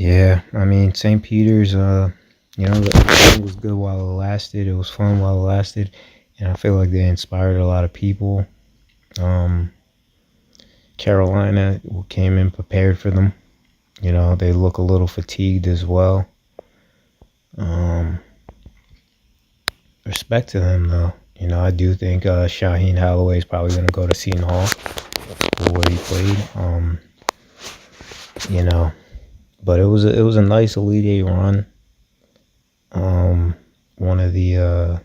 Yeah, I mean, St. Peter's, the game was good while it lasted. It was fun while it lasted, and I feel like they inspired a lot of people. Um, Carolina came in prepared for them. They look a little fatigued as well. Um, Respect to them, though. I do think Shaheen Holloway is probably going to go to Seton Hall where he played. You know, but it was a nice Elite Eight run. One of the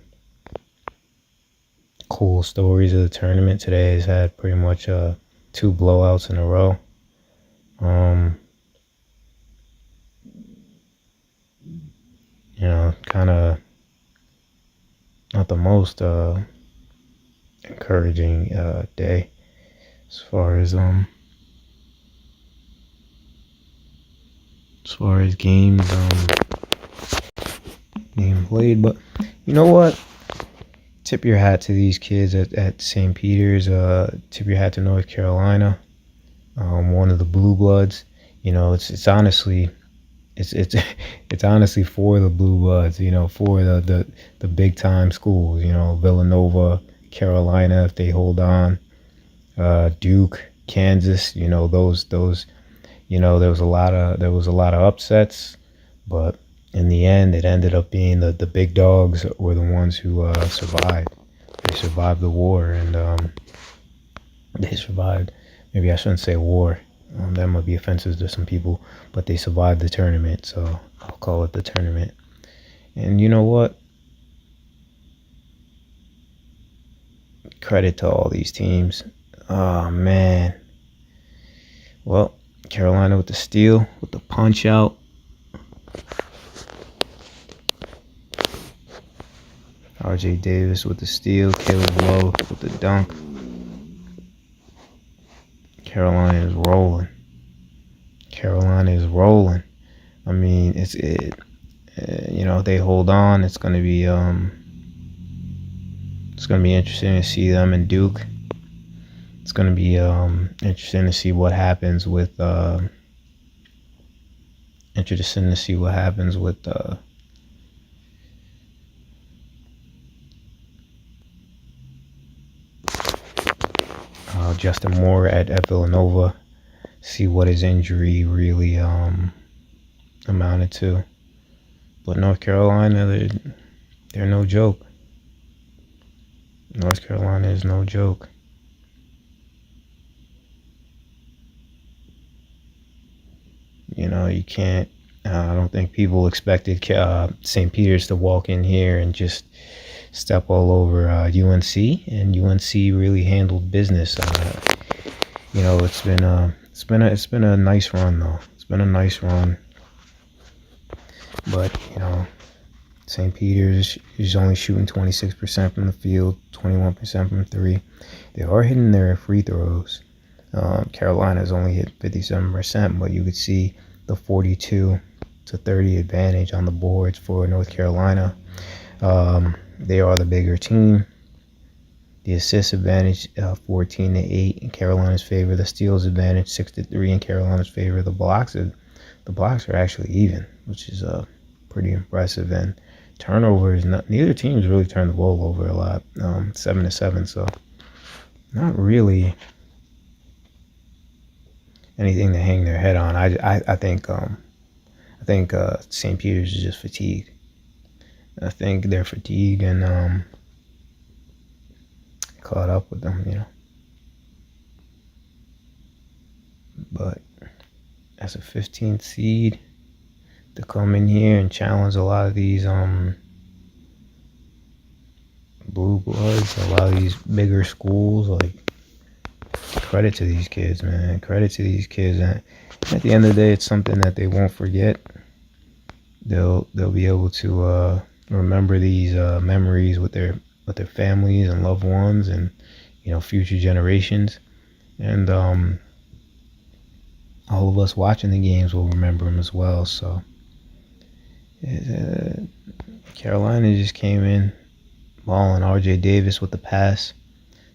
cool stories of the tournament today has had pretty much two blowouts in a row. Kind of not the most encouraging day as far as games being played. But you know what? Tip your hat to these kids at St. Peter's. Tip your hat to North Carolina. One of the blue bloods. It's honestly it's honestly for the blue bloods. For the big time schools. Villanova, Carolina, if they hold on. Duke, Kansas. Those. There was a lot of upsets, but in the end, it ended up being the big dogs were the ones who survived. They survived the war, and they survived. Maybe I shouldn't say war. That might be offensive to some people, but they survived the tournament, so I'll call it the tournament. And you know what? Credit to all these teams. Oh, man. Well, Carolina with the steal, with the punch out. RJ Davis with the steal, Caleb Lowe with the dunk. Carolina is rolling. I mean, they hold on. It's gonna be interesting to see them and Duke. It's gonna be interesting to see what happens with Justin Moore at Villanova. See what his injury really amounted to. But North Carolina, they're no joke. North Carolina is no joke. You can't. I don't think people expected St. Peter's to walk in here and just step all over UNC, and UNC really handled business. It's been a nice run though. It's been a nice run, but St. Peter's is only shooting 26% from the field, 21% from three. They are hitting their free throws. Carolina's only hit 57%, but you could see the 42-30 advantage on the boards for North Carolina. They are the bigger team. The assist advantage 14-8 in Carolina's favor. The steals advantage 6-3 in Carolina's favor. The blocks are actually even, which is pretty impressive. And turnovers, neither team's really turned the ball over a lot. 7-7, so not really anything to hang their head on. I think St. Peter's is just fatigued. I think they're fatigued and caught up with them, But as a 15th seed, to come in here and challenge a lot of these blue bloods, a lot of these bigger schools, like, credit to these kids, man. Credit to these kids. And at the end of the day, it's something that they won't forget. They'll be able to remember these memories with their families and loved ones, and future generations, and all of us watching the games will remember them as well. So Carolina just came in balling. RJ Davis with the pass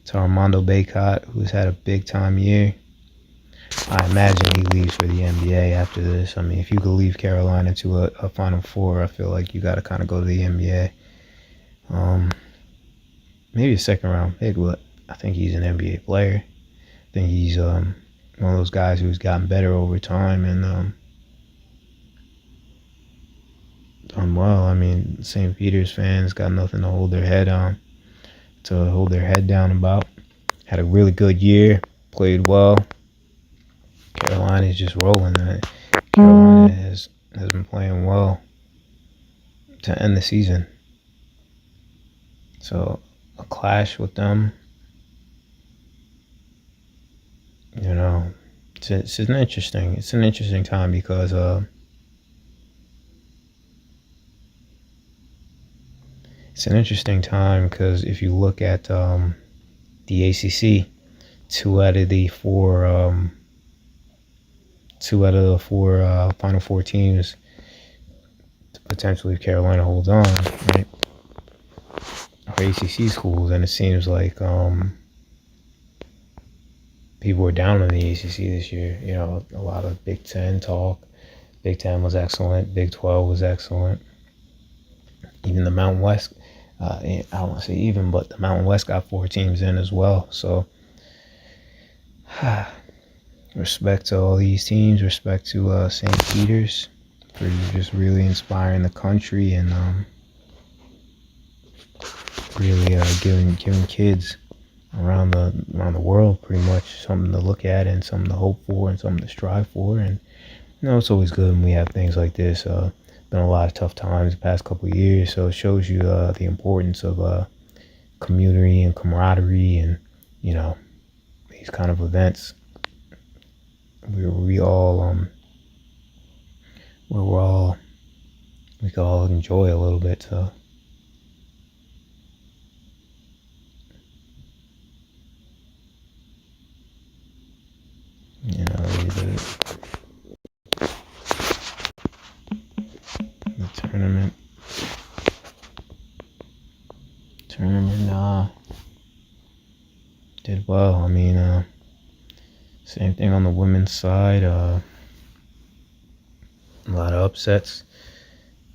to Armando Bacot, who's had a big time year. I imagine he leaves for the NBA after this. I mean, if you could leave Carolina to a Final Four, I feel like you got to kind of go to the NBA. Maybe a second round pick, but I think he's an NBA player. I think he's one of those guys who's gotten better over time and done well. I mean, St. Peter's fans got nothing to hold their head down about. Had a really good year, played well. Carolina's just rolling. Carolina has been playing well to end the season. So a clash with them, it's an interesting time because if you look at the ACC, two out of the four Final Four teams, potentially if Carolina holds on, right, are ACC schools, and it seems like people were down on the ACC this year. A lot of Big Ten talk. Big Ten was excellent. Big 12 was excellent. Even the Mountain West, I don't want to say even, but the Mountain West got 4 teams in as well. So, respect to all these teams. Respect to St. Peter's for just really inspiring the country and really giving kids around the world pretty much something to look at and something to hope for and something to strive for. And it's always good when we have things like this. Been a lot of tough times the past couple of years, so it shows you the importance of community and camaraderie and these kind of events where we can all enjoy a little bit. So the tournament did well. I mean, same thing on the women's side. A lot of upsets.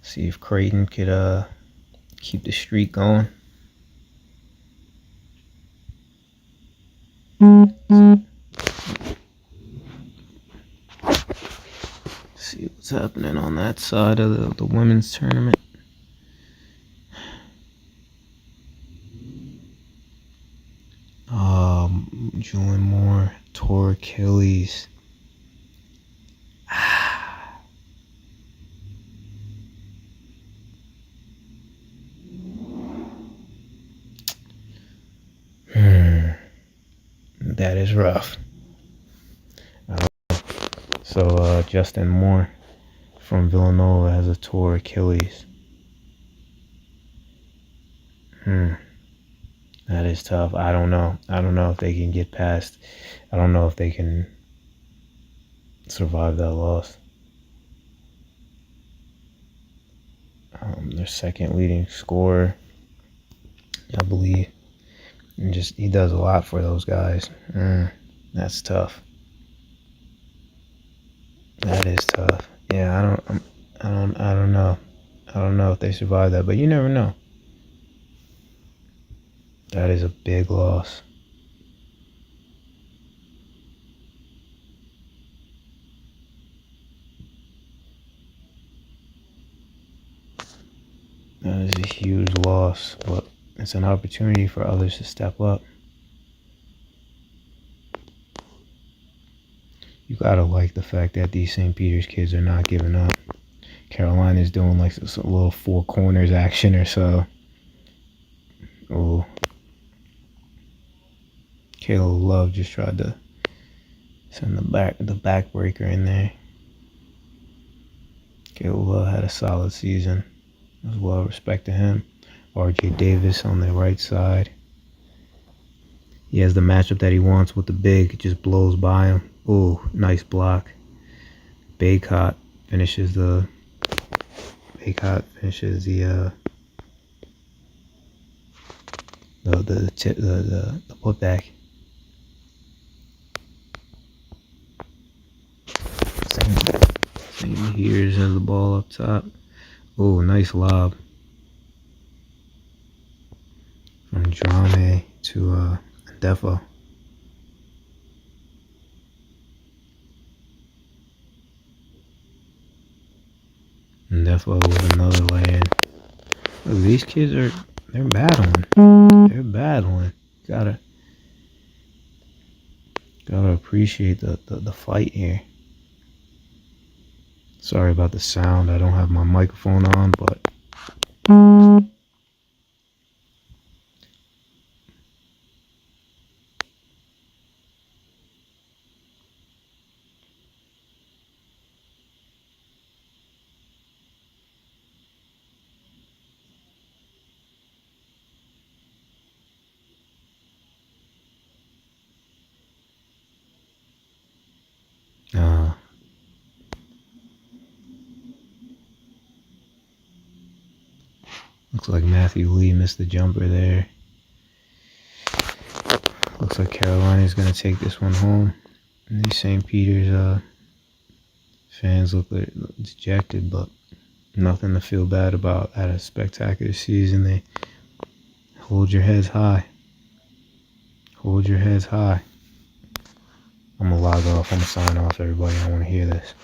See if Creighton could keep the streak going. See what's happening on that side of the women's tournament. Julian Moore tore Achilles. That is rough. So Justin Moore from Villanova has a tore Achilles. That is tough. I don't know if they can get past. I don't know if they can survive that loss. Their second leading scorer, I believe, and he does a lot for those guys. That's tough. That is tough. Yeah, I don't know. I don't know if they survive that, but you never know. That is a big loss. That is a huge loss, but it's an opportunity for others to step up. You gotta like the fact that these St. Peter's kids are not giving up. Carolina's doing like this little 4 corners action or so. Oh, Caleb Love just tried to send the backbreaker in there. Caleb Love had a solid season as well. Respect to him. R.J. Davis on the right side. He has the matchup that he wants with the big. It just blows by him. Ooh, nice block. Baycott finishes the putback. has the ball up top. Oh, nice lob from Drame to Defo. And Defo with another lane. Look, these kids they're battling. They're battling. Gotta appreciate the fight here. Sorry about the sound. I don't have my microphone on, but looks like Matthew Lee missed the jumper there. Looks like Carolina's going to take this one home. And these St. Peter's fans look dejected, but nothing to feel bad about. At a spectacular season, they hold your heads high. Hold your heads high. I'm going to log off. I'm going to sign off, everybody. I want to hear this.